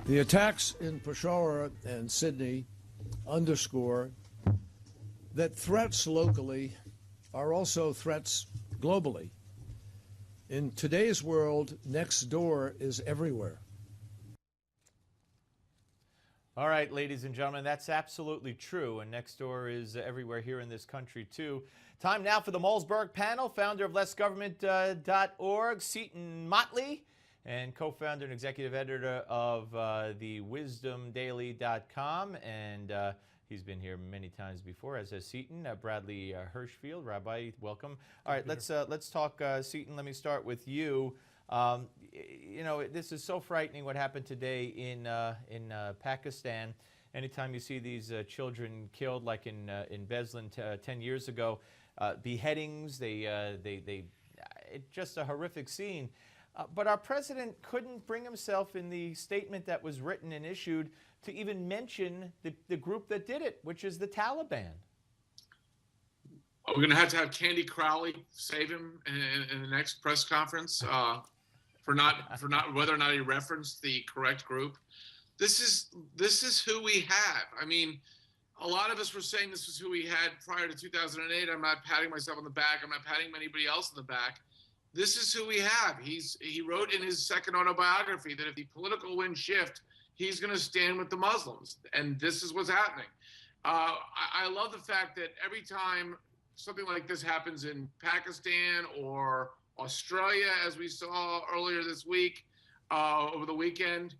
The attacks in Peshawar and Sydney underscore that threats locally are also threats globally. In today's world, next door is everywhere. All right, ladies and gentlemen, that's absolutely true, and next door is everywhere here in this country, too. Time now for the Malzberg panel. Founder of lessgovernment.org, Seton Motley, and co-founder and executive editor of the wisdomdaily.com, and he's been here many times before, as has Seton. Bradley Hirschfield. Rabbi, welcome. All right, let's talk, Seton. Let me start with you. You know, this is so frightening what happened today in Pakistan. Anytime you see these children killed, like in Beslan 10 years ago, beheadings, it's just a horrific scene. But our president couldn't bring himself in the statement that was written and issued to even mention the group that did it, which is the Taliban. We're going to have Candy Crowley save him in the next press conference for not whether or not he referenced the correct group. This is who we have. I mean, a lot of us were saying this was who we had prior to 2008. I'm not patting myself on the back. I'm not patting anybody else on the back. This is who we have. He wrote in his second autobiography that if the political winds shift, he's going to stand with the Muslims, and this is what's happening. I love the fact that every time something like this happens in Pakistan or Australia, as we saw earlier this week, over the weekend,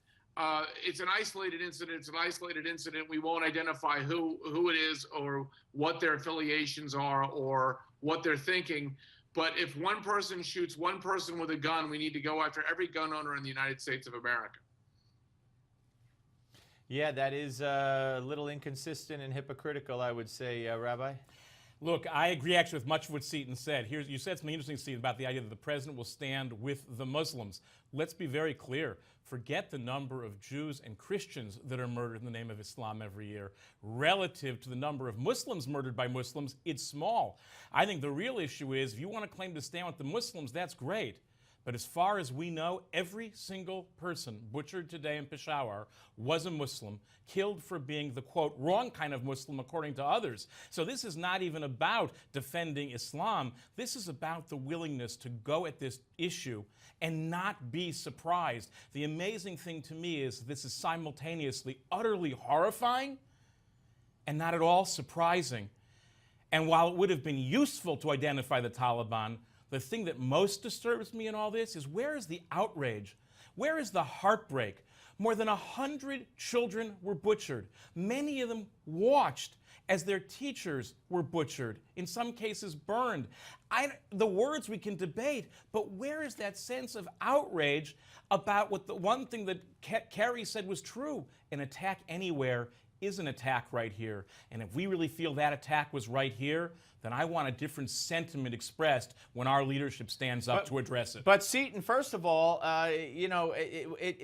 it's an isolated incident. It's an isolated incident. We won't identify who it is or what their affiliations are or what they're thinking. But if one person shoots one person with a gun, we need to go after every gun owner in the United States of America. Yeah, that is a little inconsistent and hypocritical, I would say, Rabbi. Look, I agree actually with much of what Seton said. You said something interesting, Seton, about the idea that the president will stand with the Muslims. Let's be very clear. Forget the number of Jews and Christians that are murdered in the name of Islam every year. Relative to the number of Muslims murdered by Muslims, it's small. I think the real issue is if you want to claim to stand with the Muslims, that's great. But as far as we know, every single person butchered today in Peshawar was a Muslim, killed for being the, quote, wrong kind of Muslim according to others. So this is not even about defending Islam. This is about the willingness to go at this issue and not be surprised. The amazing thing to me is this is simultaneously utterly horrifying and not at all surprising. And while it would have been useful to identify the Taliban, the thing that most disturbs me in all this is where is the outrage? Where is the heartbreak? More than 100 children were butchered. Many of them watched as their teachers were butchered, in some cases burned. The words we can debate, but where is that sense of outrage about what the one thing that Kerry said was true? An attack anywhere is an attack right here. And if we really feel that attack was right here, then I want a different sentiment expressed when our leadership stands up to address it. But Seton, first of all, you know,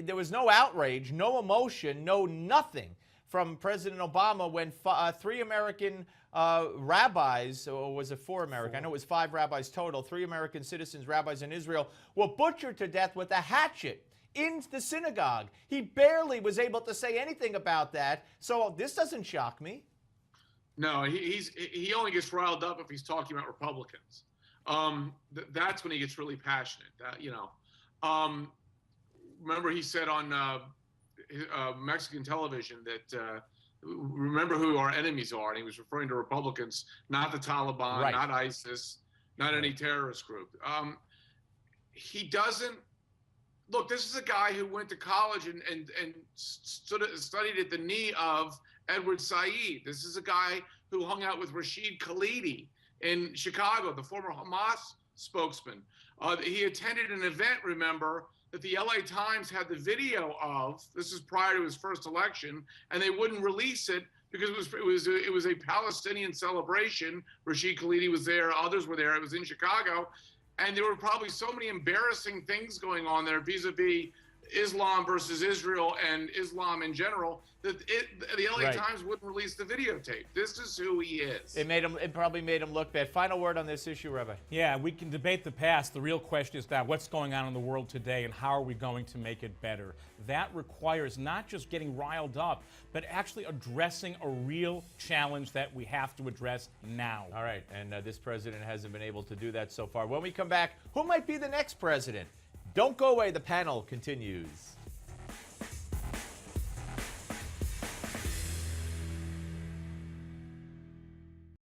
there was no outrage, no emotion, no nothing from President Obama when 3 American rabbis, or was it 4 American? I know it was 5 rabbis total, 3 American citizens, rabbis in Israel, were butchered to death with a hatchet in the synagogue. He barely was able to say anything about that. So this doesn't shock me. No, he only gets riled up if he's talking about Republicans. That's when he gets really passionate. Remember he said on Mexican television that remember who our enemies are, and he was referring to Republicans, not the Taliban, right, not ISIS, not any terrorist group. He doesn't. Look, this is a guy who went to college and studied at the knee of Edward Said. This is a guy who hung out with Rashid Khalidi in Chicago, the former Hamas spokesman. He attended an event, remember, that the LA Times had the video of. This is prior to his first election, and they wouldn't release it because it was a Palestinian celebration. Rashid Khalidi was there, others were there. It was in Chicago. And there were probably so many embarrassing things going on there vis-a-vis Islam versus Israel and Islam in general, the LA Right. Times wouldn't release the videotape. This is who he is. It probably made him look bad. Final word on this issue, Rabbi. Yeah, we can debate the past. The real question is now what's going on in the world today and how are we going to make it better? That requires not just getting riled up, but actually addressing a real challenge that we have to address now. All right, and this president hasn't been able to do that so far. When we come back, who might be the next president? Don't go away. The panel continues.